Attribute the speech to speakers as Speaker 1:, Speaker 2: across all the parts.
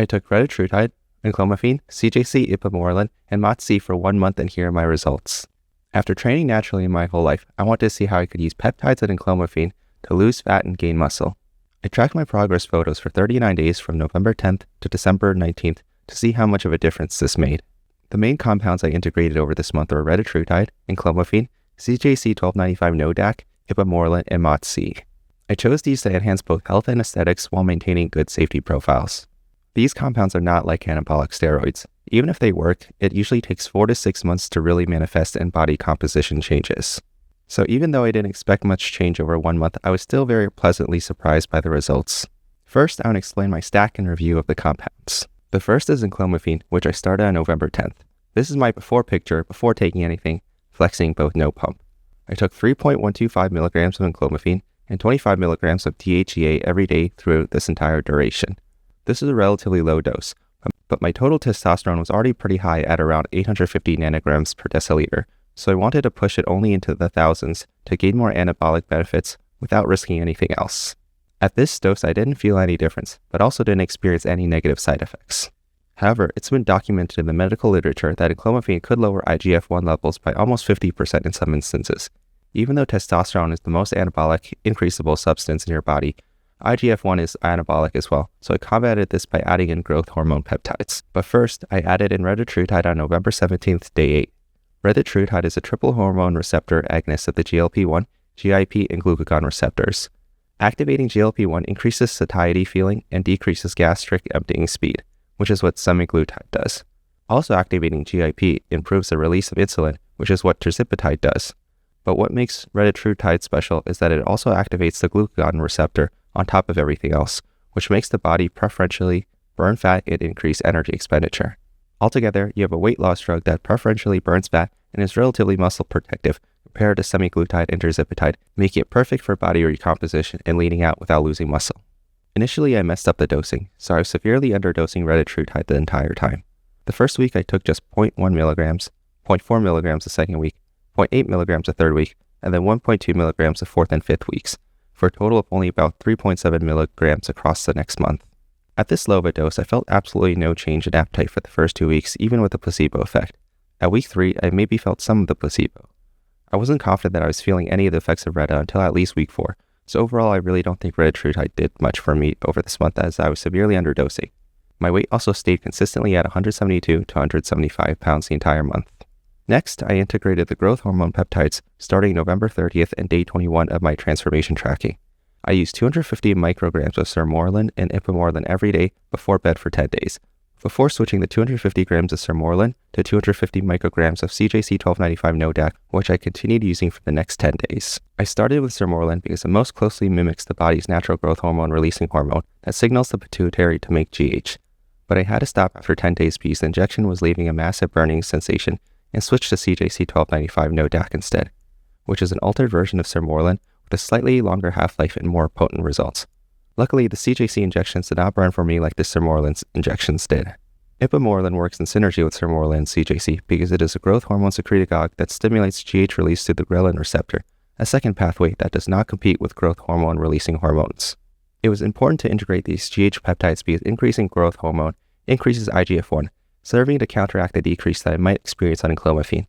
Speaker 1: I took Retatrutide Enclomiphene, CJC, ipamorelin, and MOTS-C for 1 month, and here are my results. After training naturally my whole life, I wanted to see how I could use peptides and enclomiphene to lose fat and gain muscle. I tracked my progress photos for 39 days from November 10th to December 19th to see how much of a difference this made. The main compounds I integrated over this month were Retatrutide, Enclomiphene, CJC 1295 NODAC, ipamorelin, and MOTS-C. I chose these to enhance both health and aesthetics while maintaining good safety profiles. These compounds are not like anabolic steroids. Even if they work, it usually takes 4 to 6 months to really manifest in body composition changes. So even though I didn't expect much change over 1 month, I was still very pleasantly surprised by the results. First, I want to explain my stack and review of the compounds. The first is enclomiphene, which I started on November 10th. This is my before picture, before taking anything, flexing both no pump. I took 3.125 milligrams of enclomiphene and 25 milligrams of DHEA every day through this entire duration. This is a relatively low dose, but my total testosterone was already pretty high at around 850 nanograms per deciliter, so I wanted to push it only into the thousands to gain more anabolic benefits without risking anything else. At this dose, I didn't feel any difference, but also didn't experience any negative side effects. However, it's been documented in the medical literature that enclomiphene could lower IGF-1 levels by almost 50% in some instances. Even though testosterone is the most anabolic, increasable substance in your body, IGF-1 is anabolic as well, so I combated this by adding in growth hormone peptides. But first, I added in Retatrutide on November 17th, day 8. Retatrutide is a triple hormone receptor agonist of the GLP-1, GIP, and glucagon receptors. Activating GLP-1 increases satiety feeling and decreases gastric emptying speed, which is what semaglutide does. Also activating GIP improves the release of insulin, which is what tirzepatide does. But what makes Retatrutide special is that it also activates the glucagon receptor on top of everything else, which makes the body preferentially burn fat and increase energy expenditure. Altogether, you have a weight loss drug that preferentially burns fat and is relatively muscle protective compared to semaglutide and tirzepatide, making it perfect for body recomposition and leaning out without losing muscle. Initially, I messed up the dosing, so I was severely underdosing Retatrutide the entire time. The first week, I took just 0.1 milligrams, 0.4 milligrams the second week, 0.8 milligrams the third week, and then 1.2 milligrams the fourth and fifth weeks, for a total of only about 3.7 milligrams across the next month. At this low of a dose, I felt absolutely no change in appetite for the first 2 weeks, even with the placebo effect. At week 3, I maybe felt some of the placebo. I wasn't confident that I was feeling any of the effects of Reta until at least week 4, so overall I really don't think Retatrutide did much for me over this month as I was severely underdosing. My weight also stayed consistently at 172 to 175 pounds the entire month. Next, I integrated the growth hormone peptides starting November 30th and day 21 of my transformation tracking. I used 250 micrograms of Sermorelin and ipamorelin every day before bed for 10 days, before switching the 250 grams of Sermorelin to 250 micrograms of CJC 1295 NODAC, which I continued using for the next 10 days. I started with Sermorelin because it most closely mimics the body's natural growth hormone releasing hormone that signals the pituitary to make GH. But I had to stop after 10 days because the injection was leaving a massive burning sensation and switched to CJC 1295 NODAC instead, which is an altered version of Sermorelin with a slightly longer half-life and more potent results. Luckily, the CJC injections did not burn for me like the Sermorelin injections did. Ipamorelin works in synergy with Sermorelin and CJC because it is a growth hormone secretagogue that stimulates GH release through the ghrelin receptor, a second pathway that does not compete with growth hormone releasing hormones. It was important to integrate these GH peptides because increasing growth hormone increases IGF-1, serving to counteract the decrease that I might experience on enclomiphene.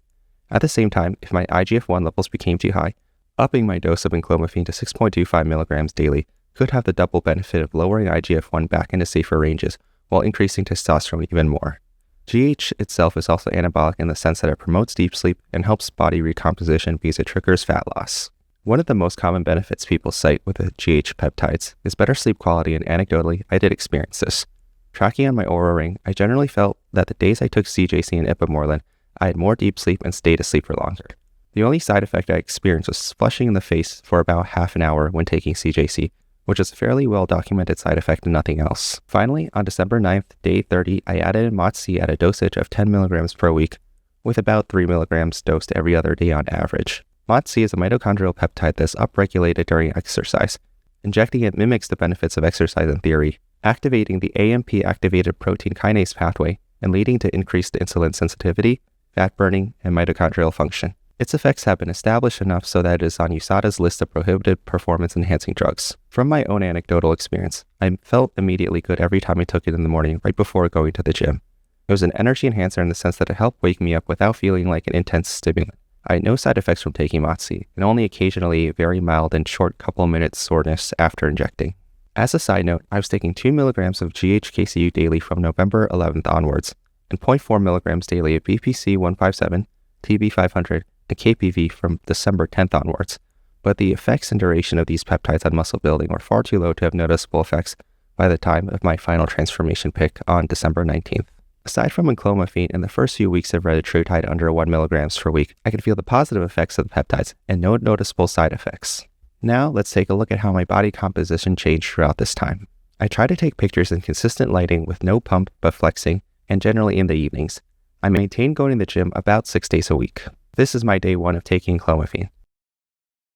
Speaker 1: At the same time, if my IGF-1 levels became too high, upping my dose of enclomiphene to 6.25 milligrams daily could have the double benefit of lowering IGF-1 back into safer ranges while increasing testosterone even more. GH itself is also anabolic in the sense that it promotes deep sleep and helps body recomposition because it triggers fat loss. One of the most common benefits people cite with the GH peptides is better sleep quality, and anecdotally, I did experience this. Tracking on my Oura Ring, I generally felt that the days I took CJC and ipamorelin, I had more deep sleep and stayed asleep for longer. The only side effect I experienced was flushing in the face for about half an hour when taking CJC, which is a fairly well-documented side effect and nothing else. Finally, on December 9th, day 30, I added in MOTS-C at a dosage of 10 milligrams per week, with about 3 milligrams dosed every other day on average. MOTS-C is a mitochondrial peptide that is upregulated during exercise. Injecting it mimics the benefits of exercise in theory, activating the AMP-activated protein kinase pathway and leading to increased insulin sensitivity, fat burning, and mitochondrial function. Its effects have been established enough so that it is on USADA's list of prohibited performance-enhancing drugs. From my own anecdotal experience, I felt immediately good every time I took it in the morning right before going to the gym. It was an energy enhancer in the sense that it helped wake me up without feeling like an intense stimulant. I had no side effects from taking MOTS-C, and only occasionally very mild and short couple-minute soreness after injecting. As a side note, I was taking 2 mg of GHKCU daily from November 11th onwards, and 0.4 mg daily of BPC 157, TB 500, and KPV from December 10th onwards, but the effects and duration of these peptides on muscle building were far too low to have noticeable effects by the time of my final transformation pick on December 19th. Aside from enclomiphene, in the first few weeks of retatrutide under 1 mg per week, I could feel the positive effects of the peptides and no noticeable side effects. Now let's take a look at how my body composition changed throughout this time. I try to take pictures in consistent lighting with no pump but flexing, and generally in the evenings. I maintain going to the gym about 6 days a week. This is my day 1 of taking enclomiphene.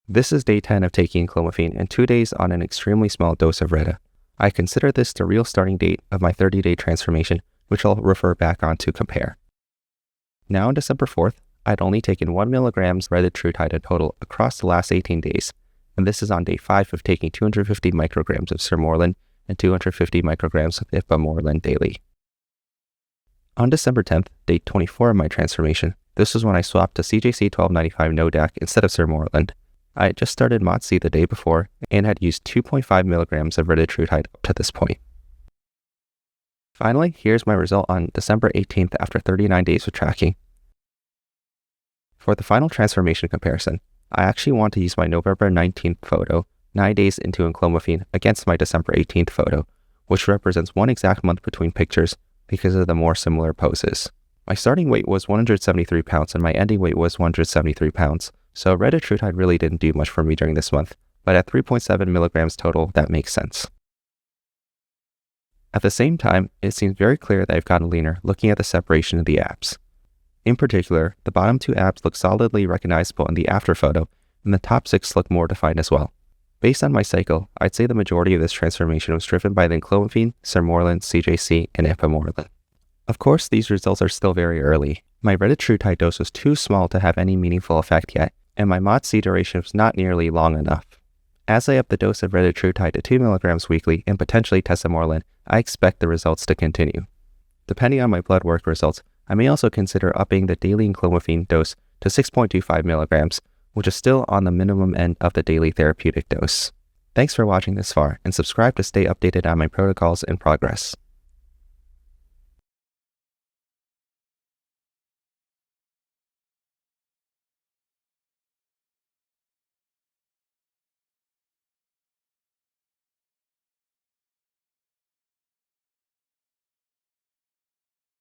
Speaker 1: This is day 10 of taking enclomiphene and 2 days on an extremely small dose of Reta. I consider this the real starting date of my 30-day transformation, which I'll refer back on to compare. Now on December 4th, I'd only taken 1 mg retatrutide in total across the last 18 days, and this is on day 5 of taking 250 micrograms of Sermorelin and 250 micrograms of ipamorelin daily. On December 10th, day 24 of my transformation, this was when I swapped to CJC 1295 NODAC instead of Sermorelin. I had just started MOTS-C the day before and had used 2.5 mg of retatrutide up to this point. Finally, here's my result on December 18th after 39 days of tracking. For the final transformation comparison, I actually want to use my November 19th photo 9 days into enclomiphene against my December 18th photo, which represents one exact month between pictures because of the more similar poses. My starting weight was 173 pounds and my ending weight was 173 pounds, so retatrutide really didn't do much for me during this month, but at 3.7 mg total, that makes sense. At the same time, it seems very clear that I've gotten leaner looking at the separation of the abs. In particular, the bottom 2 abs look solidly recognizable in the after photo, and the top 6 look more defined as well. Based on my cycle, I'd say the majority of this transformation was driven by the enclomiphene, Sermorelin, CJC, and ipamorelin. Of course, these results are still very early. My retatrutide dose was too small to have any meaningful effect yet, and my MOTS-C duration was not nearly long enough. As I up the dose of retatrutide to 2 mg weekly and potentially Sermorelin, I expect the results to continue. Depending on my blood work results, I may also consider upping the daily enclomiphene dose to 6.25 mg, which is still on the minimum end of the daily therapeutic dose. Thanks for watching this far, and subscribe to stay updated on my protocols and progress.